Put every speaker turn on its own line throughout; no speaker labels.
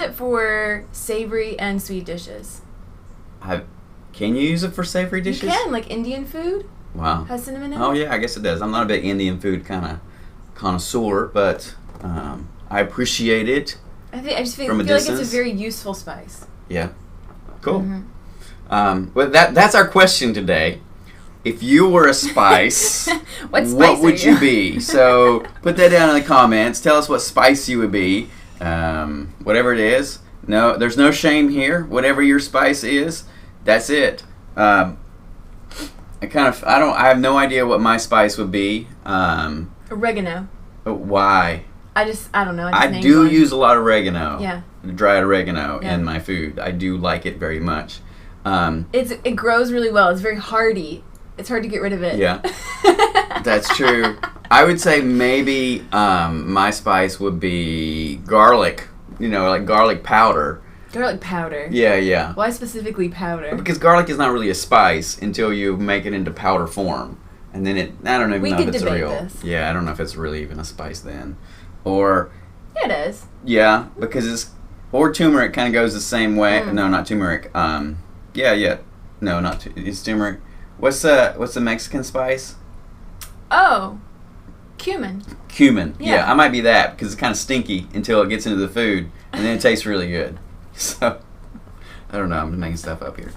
it for savory and sweet dishes.
Can you use it for savory dishes?
You can, like Indian food.
Wow.
Has cinnamon in it.
Oh yeah, I guess it does. I'm not a big Indian food kind of connoisseur, but I appreciate it.
I just feel
from a
like it's
distance.
a very useful spice.
Yeah. Cool.
Mm-hmm.
But that's our question today. If you were a spice,
what
would you be? So put that down in the comments. Tell us what spice you would be. Whatever it is. No, there's no shame here. Whatever your spice is, that's it. I have no idea what my spice would be.
Oregano.
Why?
I don't know.
I do use a lot of oregano.
Yeah.
Dried oregano in my food. I do like it very much.
It grows really well. It's very hardy. It's hard to get rid of it.
Yeah. That's true. I would say maybe my spice would be garlic. Like garlic powder.
Garlic powder.
Yeah.
Why specifically powder?
Because garlic is not really a spice until you make it into powder form. And then I don't even know if it's real.
This.
Yeah, I don't know if it's really even a spice then. Or...
Yeah, it is.
Yeah, because or turmeric kind of goes the same way. No, not turmeric. Yeah. No, it's turmeric. What's the Mexican spice?
Oh, cumin.
Cumin. Yeah, I might be that because it's kind of stinky until it gets into the food, and then it tastes really good. So, I don't know. I'm just making stuff up here.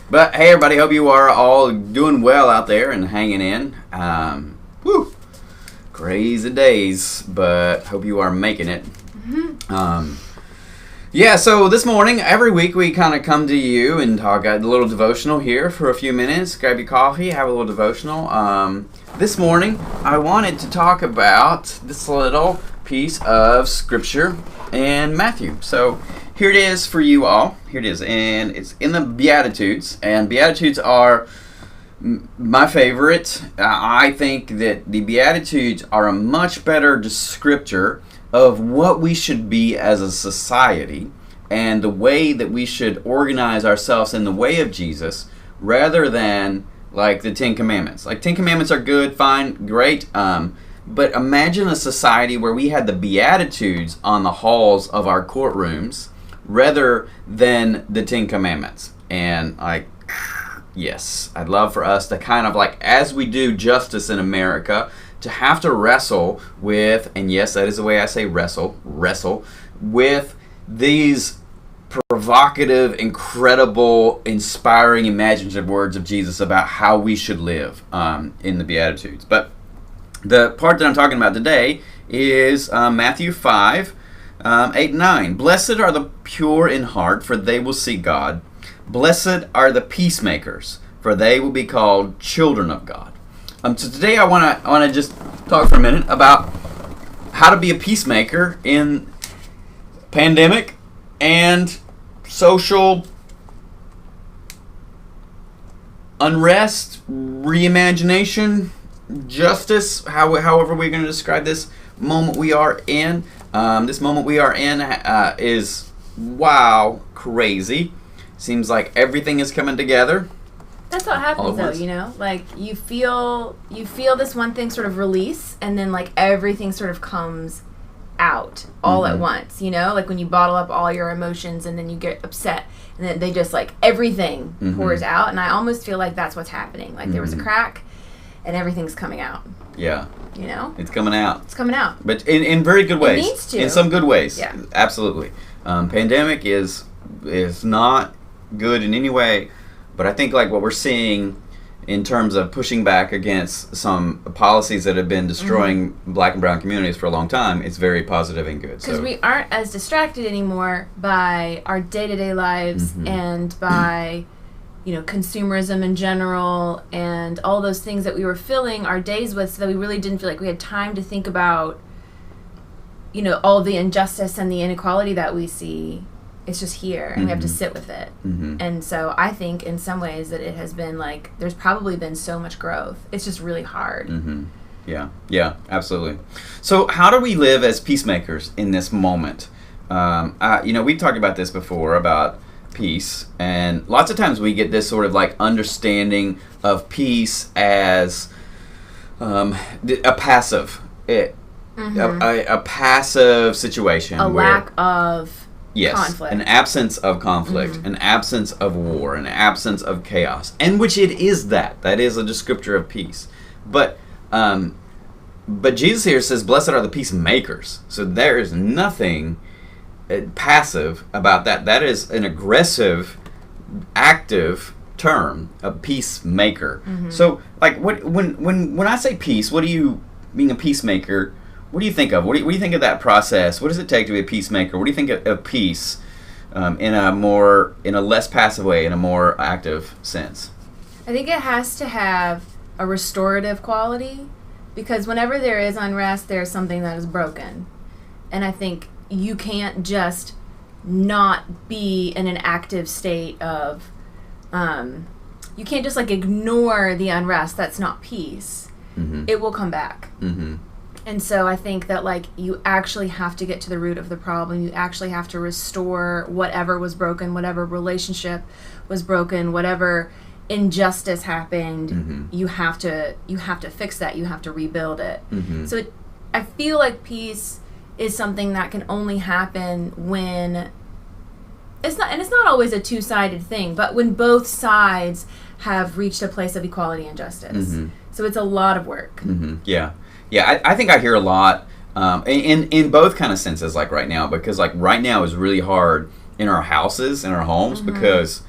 But hey, everybody. Hope you are all doing well out there and hanging in. Woo! Crazy days, but hope you are making it. Mm-hmm. Yeah, so this morning, every week we kind of come to you and talk a little devotional here for a few minutes. Grab your coffee, have a little devotional. This morning, I wanted to talk about this little piece of scripture in Matthew. So here it is for you all. Here it is, and it's in the Beatitudes. And Beatitudes are my favorite. I think that the Beatitudes are a much better descriptor of what we should be as a society and the way that we should organize ourselves in the way of Jesus rather than like the Ten Commandments. Like 10 Commandments are good, fine, great, but imagine a society where we had the Beatitudes on the halls of our courtrooms rather than the 10 Commandments. And yes, I'd love for us to kind of like, as we do justice in America, to have to wrestle with, and yes, that is the way I say wrestle with these provocative, incredible, inspiring, imaginative words of Jesus about how we should live in the Beatitudes. But the part that I'm talking about today is Matthew 5, 8 and 9. Blessed are the pure in heart, for they will see God. Blessed are the peacemakers, for they will be called children of God. So today I want to just talk for a minute about how to be a peacemaker in pandemic and social unrest, reimagination, justice, however we're going to describe this moment we are in. This moment we are in is, wow, crazy. Seems like everything is coming together.
That's what happens though, like you feel this one thing sort of release and then like everything sort of comes out all at once, like when you bottle up all your emotions and then you get upset and then they just like everything pours out, and I almost feel like that's what's happening. Like there was a crack and everything's coming out.
Yeah. It's coming out.
It's coming out.
But in very good ways.
It needs to.
In some good ways.
Yeah.
Absolutely. Pandemic is not good in any way. But I think like what we're seeing in terms of pushing back against some policies that have been destroying black and brown communities for a long time, it's very positive and good.
Because we aren't as distracted anymore by our day-to-day lives and by, consumerism in general and all those things that we were filling our days with, so that we really didn't feel like we had time to think about, all the injustice and the inequality that we see. It's just here, and we have to sit with it. And so I think in some ways that it has been like, there's probably been so much growth. It's just really hard.
Yeah, absolutely. So how do we live as peacemakers in this moment? We've talked about this before, about peace, and lots of times we get this sort of like understanding of peace as a passive. a passive situation.
A lack of conflict.
An absence of conflict, an absence of war, an absence of chaos. And which it is that. That is a descriptor of peace. But Jesus here says, blessed are the peacemakers. So there is nothing passive about that. That is an aggressive, active term, a peacemaker. So, like, when I say peace, what do you, being a peacemaker, what do you think of? What do you think of that process? What does it take to be a peacemaker? What do you think of peace in a less passive way, in a more active sense?
I think it has to have a restorative quality, because whenever there is unrest, there's something that is broken. And I think you can't just not be in an active state of, you can't just like ignore the unrest. That's not peace. It will come back. And so I think that like you actually have to get to the root of the problem. You actually have to restore whatever was broken, whatever relationship was broken, whatever injustice happened. You have to fix that. You have to rebuild it. So I feel like peace is something that can only happen when it's not always a two-sided thing, but when both sides have reached a place of equality and justice. So it's a lot of work. Yeah, I think I hear a lot in both kind of senses, like right now, because like right now is really hard in our houses, in our homes, because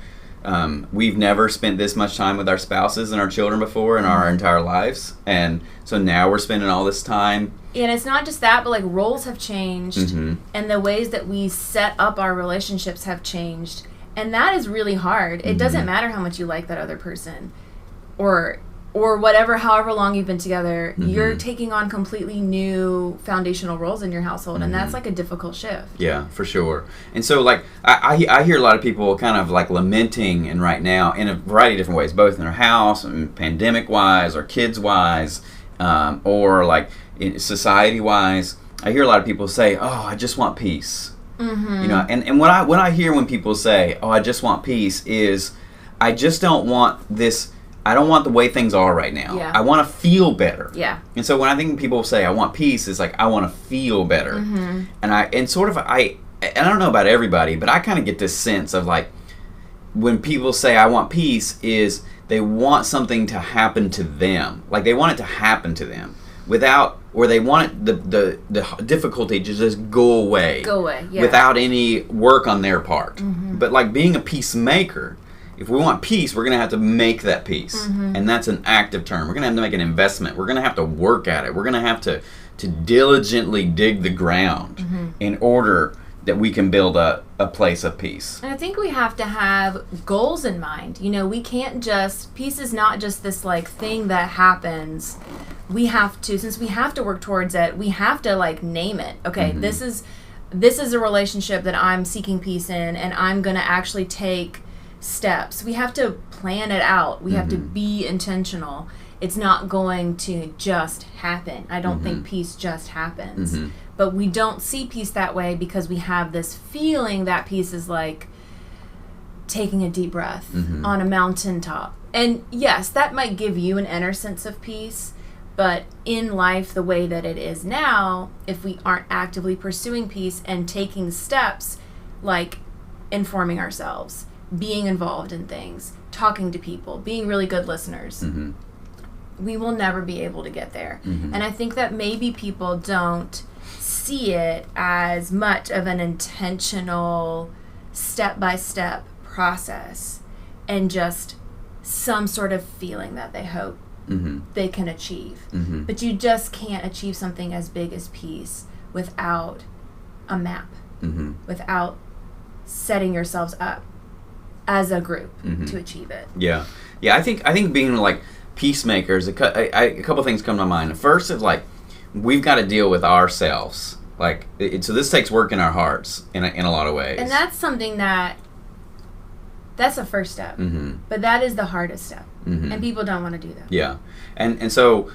we've never spent this much time with our spouses and our children before in our entire lives, and so now we're spending all this time. And it's not just that, but like roles have changed, and the ways that we set up our relationships have changed, and that is really hard. It doesn't matter how much you like that other person, or whatever, however long you've been together, you're taking on completely new foundational roles in your household, and that's like a difficult shift. Yeah,
for sure. And so like I hear a lot of people kind of like lamenting, and right now in a variety of different ways, both in their house and pandemic wise, or kids wise, or like society wise. I hear a lot of people say, "Oh, I just want peace." You know, and what I hear when people say, "Oh, I just want peace," is I just don't want this. I don't want the way things are right now.
Yeah.
I want to feel better.
Yeah.
And so when I think people say I want peace, it's like I want to feel better. And I don't know about everybody, but I kind of get this sense of like when people say I want peace, is they want something to happen to them. Like they want it to happen to them or they want the difficulty to just go away.
Yeah.
Without any work on their part. But like being a peacemaker, if we want peace, we're going to have to make that peace. And that's an active term. We're going to have to make an investment. We're going to have to work at it. We're going to have to diligently dig the ground in order that we can build a place of peace.
And I think we have to have goals in mind. You know, we can't just, peace is not just this like thing that happens. We have to, since we have to work towards it, we have to like name it. Okay, this is a relationship that I'm seeking peace in, and I'm going to actually take steps. We have to plan it out. We have to be intentional. It's not going to just happen. I don't think peace just happens. But we don't see peace that way because we have this feeling that peace is like taking a deep breath on a mountaintop. And yes, that might give you an inner sense of peace, but in life the way that it is now, if we aren't actively pursuing peace and taking steps like informing ourselves, being involved in things, talking to people, being really good listeners, we will never be able to get there. And I think that maybe people don't see it as much of an intentional step-by-step process and just some sort of feeling that they hope they can achieve. But you just can't achieve something as big as peace without a map, without setting yourselves up as a group to achieve it.
Yeah. I think being like peacemakers, a couple things come to mind. First is like we've got to deal with ourselves. Like so this takes work in our hearts in a lot of ways.
And that's something that's the first step. But that is the hardest step. And people don't want to do that.
Yeah. And so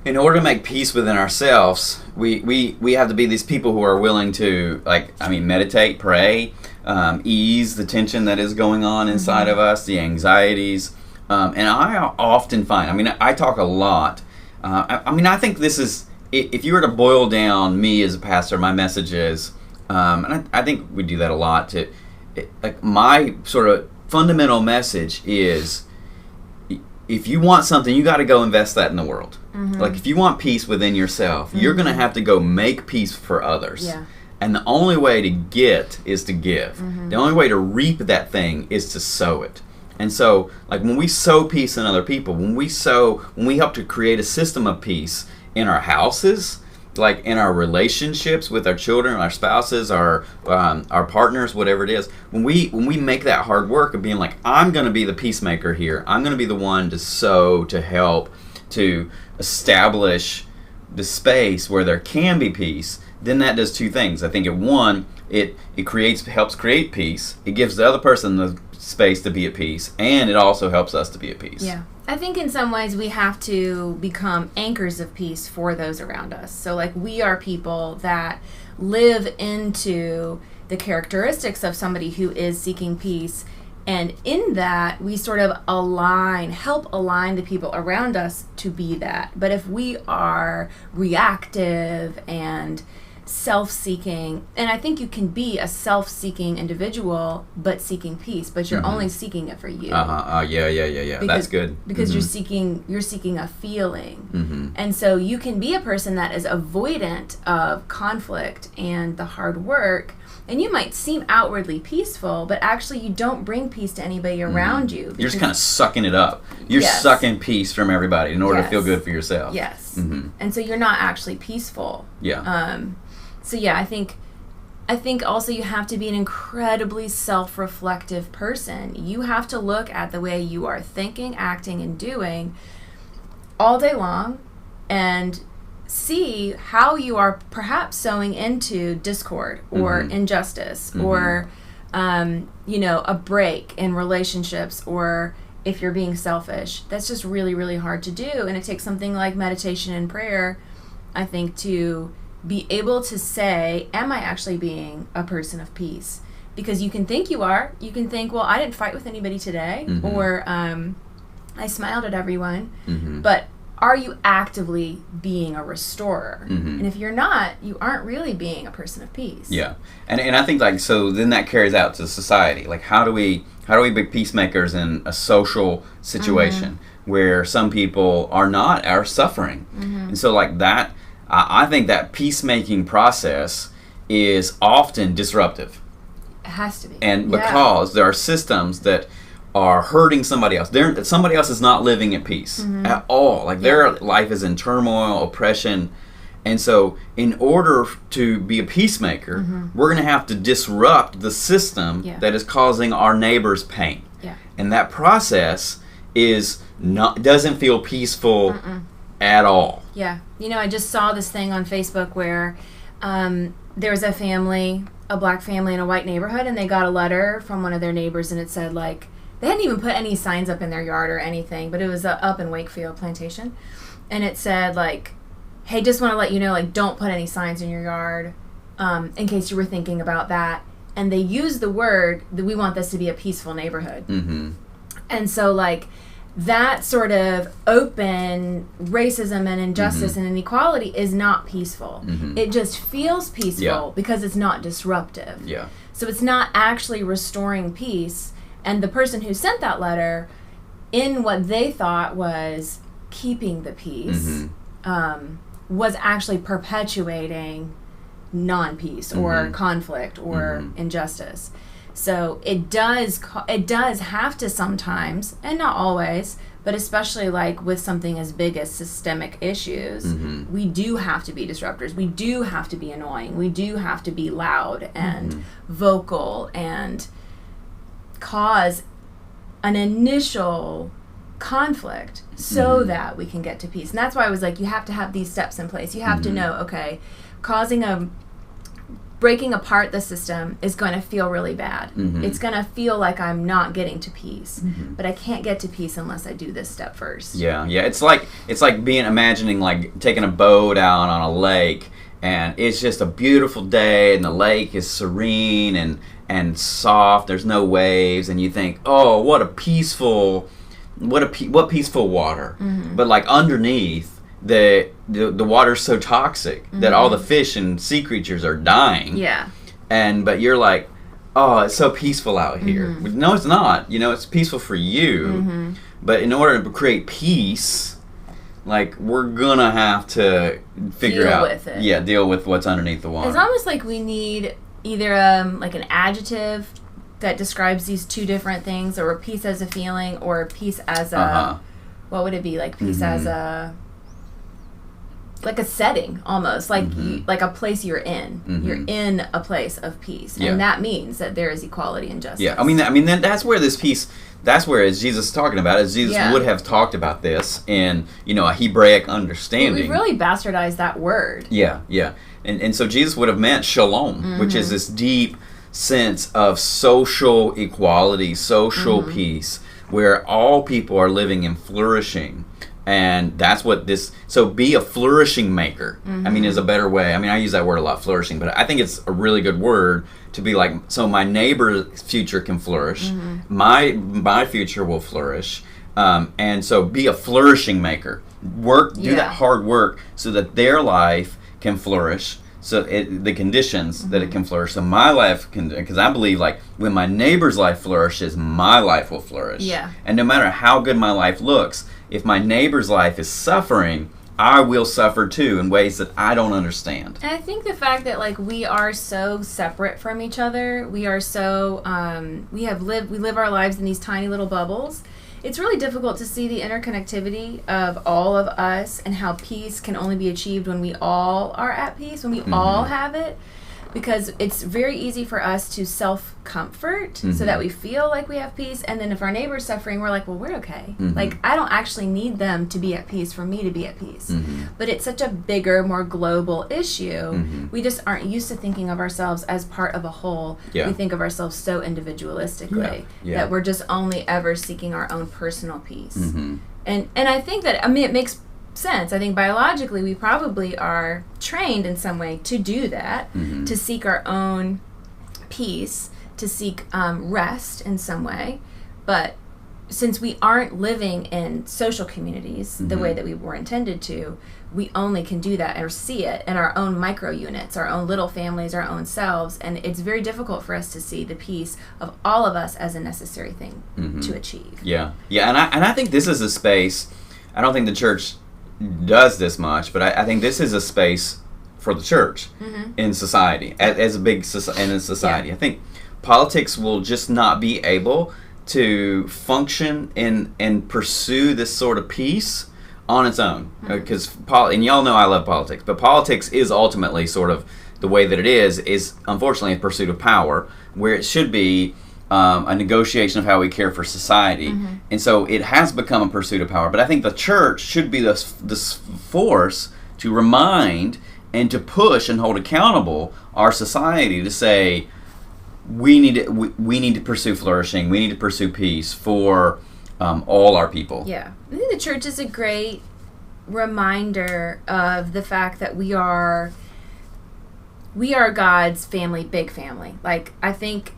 in order to make peace within ourselves, we have to be these people who are willing to meditate, pray, ease the tension that is going on inside of us, the anxieties. And I often find, I talk a lot. I think this is if you were to boil down me as a pastor, my message is, and I think we do that a lot. Like my sort of fundamental message is, if you want something, you got to go invest that in the world. Mm-hmm. Like if you want peace within yourself, mm-hmm. you're going to have to go make peace for others.
Yeah.
And the only way to get is to give. Mm-hmm. The only way to reap that thing is to sow it. And so, like when we sow peace in other people, when we help to create a system of peace in our houses, like in our relationships with our children, our spouses, our partners, whatever it is, when we make that hard work of being like, I'm going to be the peacemaker here. I'm going to be the one to sow, to help, to establish the space where there can be peace. Then that does two things. I think it helps create peace. It gives the other person the space to be at peace, and it also helps us to be at peace.
Yeah. I think in some ways we have to become anchors of peace for those around us. So like we are people that live into the characteristics of somebody who is seeking peace, and in that we sort of help align the people around us to be that. But if we are reactive and self-seeking, and I think you can be a self-seeking individual but seeking peace, but you're mm-hmm. only seeking it for you.
Yeah. That's good.
Because
mm-hmm.
you're seeking a feeling.
Mm-hmm.
And so you can be a person that is avoidant of conflict and the hard work, and you might seem outwardly peaceful, but actually you don't bring peace to anybody around
mm-hmm.
you.
You're just kind of sucking it up. You're sucking peace from everybody in order
yes.
to feel good for yourself.
Yes.
Mm-hmm.
And so you're not actually peaceful.
Yeah.
So yeah, I think also you have to be an incredibly self-reflective person. You have to look at the way you are thinking, acting, and doing all day long and see how you are perhaps sowing into discord or mm-hmm. injustice mm-hmm. or, a break in relationships, or if you're being selfish. That's just really, really hard to do. And it takes something like meditation and prayer, I think, to be able to say, am I actually being a person of peace? Because you can think you are. You can think, well, I didn't fight with anybody today, mm-hmm. or I smiled at everyone. Mm-hmm. But are you actively being a restorer? Mm-hmm. And if you're not, you aren't really being a person of peace.
Yeah. And I think so then that carries out to society. Like how do we be peacemakers in a social situation mm-hmm. where some people are suffering? Mm-hmm. And so like that, I think that peacemaking process is often disruptive.
It has to be.
And because there are systems that are hurting somebody else. Somebody else is not living at peace mm-hmm. at all. Like their life is in turmoil, oppression. And so in order to be a peacemaker, mm-hmm. we're going to have to disrupt the system that is causing our neighbors pain.
Yeah.
And that process doesn't feel peaceful at all.
Yeah. I just saw this thing on Facebook where there was a black family in a white neighborhood, and they got a letter from one of their neighbors, and it said, like, they hadn't even put any signs up in their yard or anything, but it was up in Wakefield Plantation. And it said, like, hey, just want to let you know, like, don't put any signs in your yard in case you were thinking about that. And they used the word that we want this to be a peaceful neighborhood. Mm-hmm. And so, like, that sort of open racism and injustice mm-hmm. and inequality is not peaceful. Mm-hmm. It just feels peaceful because it's not disruptive.
Yeah.
So it's not actually restoring peace. And the person who sent that letter, in what they thought was keeping the peace, mm-hmm. Was actually perpetuating non-peace mm-hmm. or conflict or mm-hmm. injustice. So it does have to sometimes, and not always, but especially like with something as big as systemic issues, mm-hmm. we do have to be disruptors. We do have to be annoying. We do have to be loud and mm-hmm. vocal and cause an initial conflict so mm-hmm. that we can get to peace. And that's why I was like, you have to have these steps in place. You have mm-hmm. to know, okay, breaking apart the system is going to feel really bad. Mm-hmm. It's going to feel like I'm not getting to peace, mm-hmm. but I can't get to peace unless I do this step first.
Yeah. It's like imagining like taking a boat out on a lake, and it's just a beautiful day, and the lake is serene and soft. There's no waves, and you think, oh, what peaceful water. Mm-hmm. But like underneath, the water's so toxic that all the fish and sea creatures are dying.
Yeah.
But you're like, oh, it's so peaceful out here. No, it's not. It's peaceful for you. But in order to create peace, like, we're gonna have to figure out,
with it.
Yeah, deal with what's underneath the water.
It's almost like we need either like an adjective that describes these two different things, or peace as a feeling, or peace as a what would it be, like peace as a, like a setting, almost like like a place you're in. You're in a place of peace, and that means that there is equality and justice.
Yeah, I mean that's where this peace. That's where, as Jesus is talking about, as Jesus would have talked about this in, a Hebraic understanding.
We've really bastardized that word.
Yeah. And so Jesus would have meant shalom, which is this deep sense of social equality, social peace, where all people are living and flourishing. And that's what so be a flourishing maker, I mean, is a better way. I mean, I use that word a lot, flourishing, but I think it's a really good word to be like, so my neighbor's future can flourish, my future will flourish, and so be a flourishing maker. Do that hard work so that their life can flourish, so the conditions that it can flourish, so my life can, because I believe, like, when my neighbor's life flourishes, my life will flourish.
Yeah.
And no matter how good my life looks, if my neighbor's life is suffering, I will suffer too in ways that I don't understand.
And I think the fact that, like, we are so separate from each other, we are so we live our lives in these tiny little bubbles. It's really difficult to see the interconnectivity of all of us and how peace can only be achieved when we all are at peace, when we all have it. Because it's very easy for us to self-comfort so that we feel like we have peace. And then if our neighbor's suffering, we're like, well, we're okay. Like, I don't actually need them to be at peace for me to be at peace. But it's such a bigger, more global issue. We just aren't used to thinking of ourselves as part of a whole.
Yeah.
We think of ourselves so individualistically that we're just only ever seeking our own personal peace. And I think that, I mean, it makes sense. I think biologically we probably are trained in some way to do that, to seek our own peace, to seek rest in some way. But since we aren't living in social communities the way that we were intended to, we only can do that or see it in our own micro units, our own little families, our own selves, and it's very difficult for us to see the peace of all of us as a necessary thing to achieve.
Yeah, and I think this is a space. I don't think the church does this much, but I think this is a space for the church in society, as a big society. I think politics will just not be able to function and pursue this sort of peace on its own, because and y'all know I love politics, but politics is ultimately sort of the way that it is unfortunately a pursuit of power, where it should be a negotiation of how we care for society. And so it has become a pursuit of power. But I think the church should be this force to remind and to push and hold accountable our society to say, we need to pursue flourishing. We need to pursue peace for all our people.
Yeah. I think the church is a great reminder of the fact that we are God's family, big family. Like, I think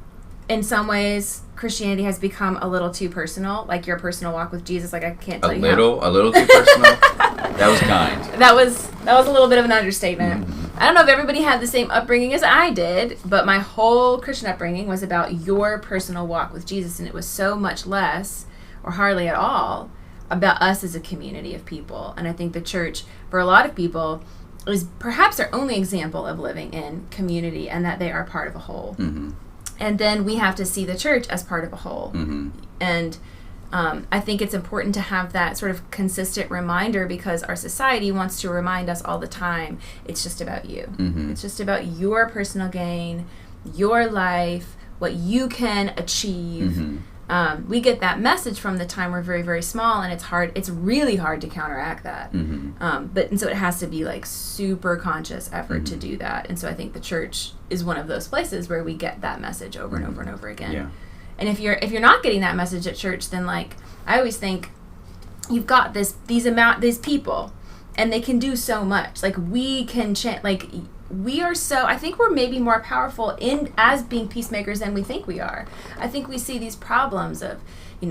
in some ways, Christianity has become a little too personal, like your personal walk with Jesus. Like, I can't tell you
a little too personal. That was kind.
That was a little bit of an understatement. I don't know if everybody had the same upbringing as I did, but my whole Christian upbringing was about your personal walk with Jesus, and it was so much less, or hardly at all, about us as a community of people. And I think the church, for a lot of people, is perhaps their only example of living in community, and that they are part of a whole. And then we have to see the church as part of a whole. And I think it's important to have that sort of consistent reminder, because our society wants to remind us all the time, it's just about you. It's just about your personal gain, your life, what you can achieve. We get that message from the time we're very, very small, and it's really hard to counteract that. And so it has to be like super conscious effort to do that. And so I think the church is one of those places where we get that message over and over and over again.
Yeah.
And if you're not getting that message at church, then, like, I always think you've got these people, and they can do so much. Like, we can I think we're maybe more powerful as being peacemakers than we think we are. I think we see these problems of,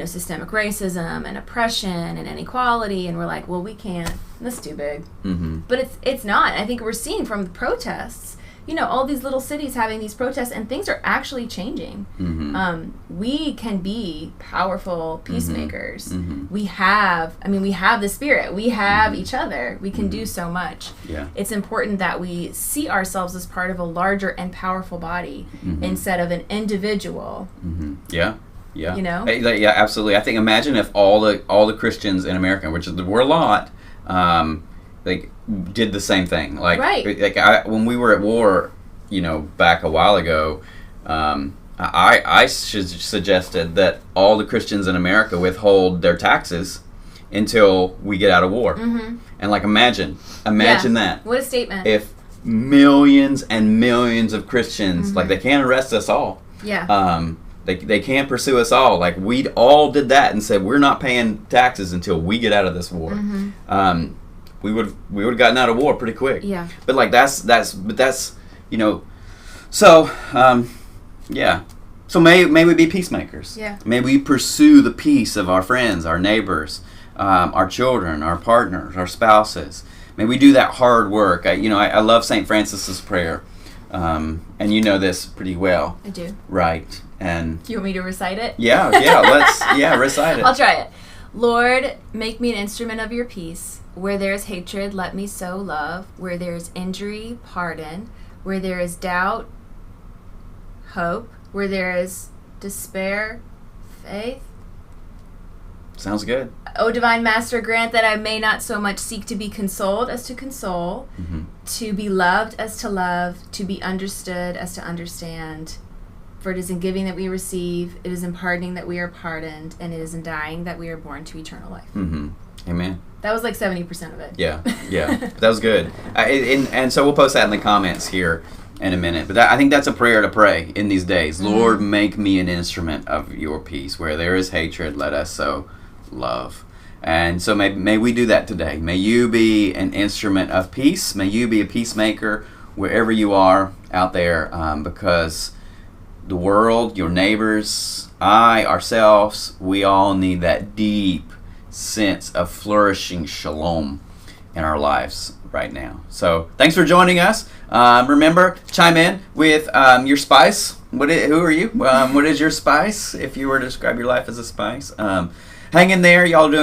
systemic racism and oppression and inequality, and we're like, well, we can't. That's too big.
Mm-hmm.
But it's not. I think we're seeing from the protests, all these little cities having these protests, and things are actually changing.
Mm-hmm.
We can be powerful peacemakers.
Mm-hmm.
We have the spirit. We have each other. We can do so much.
Yeah.
It's important that we see ourselves as part of a larger and powerful body instead of an individual.
Mm-hmm. Yeah. Yeah.
Yeah,
absolutely. I think imagine if all the Christians in America, which we're a lot, did the same thing. When we were at war, back a while ago, I suggested that all the Christians in America withhold their taxes until we get out of war.
Mm-hmm.
And imagine that.
What a statement.
If millions and millions of Christians, they can't arrest us all.
Yeah.
They can't pursue us all. We all did that and said we're not paying taxes until we get out of this war.
Mm-hmm.
We would have gotten out of war pretty quick.
Yeah.
But that's So yeah. So may we be peacemakers.
Yeah.
May we pursue the peace of our friends, our neighbors, our children, our partners, our spouses. May we do that hard work. I love St. Francis's prayer, and you know this pretty well.
I do.
Right. And
you want me to recite it?
Yeah. Recite it.
I'll try it. Lord, make me an instrument of your peace. Where there is hatred, let me sow love. Where there is injury, pardon. Where there is doubt, hope. Where there is despair, faith.
Sounds good.
O divine Master, grant that I may not so much seek to be consoled as to console, to be loved as to love, to be understood as to understand. For it is in giving that we receive, it is in pardoning that we are pardoned, and it is in dying that we are born to eternal life.
Mm-hmm. Amen.
That was 70% of it.
Yeah. That was good. And so we'll post that in the comments here in a minute. But I think that's a prayer to pray in these days. Mm-hmm. Lord, make me an instrument of your peace. Where there is hatred, let us sow love. And so may we do that today. May you be an instrument of peace. May you be a peacemaker wherever you are out there, because the world, your neighbors, ourselves, we all need that deep sense of flourishing shalom in our lives right now. So thanks for joining us. Remember, chime in with your spice. Who are you? What is your spice? If you were to describe your life as a spice. Hang in there. Y'all are doing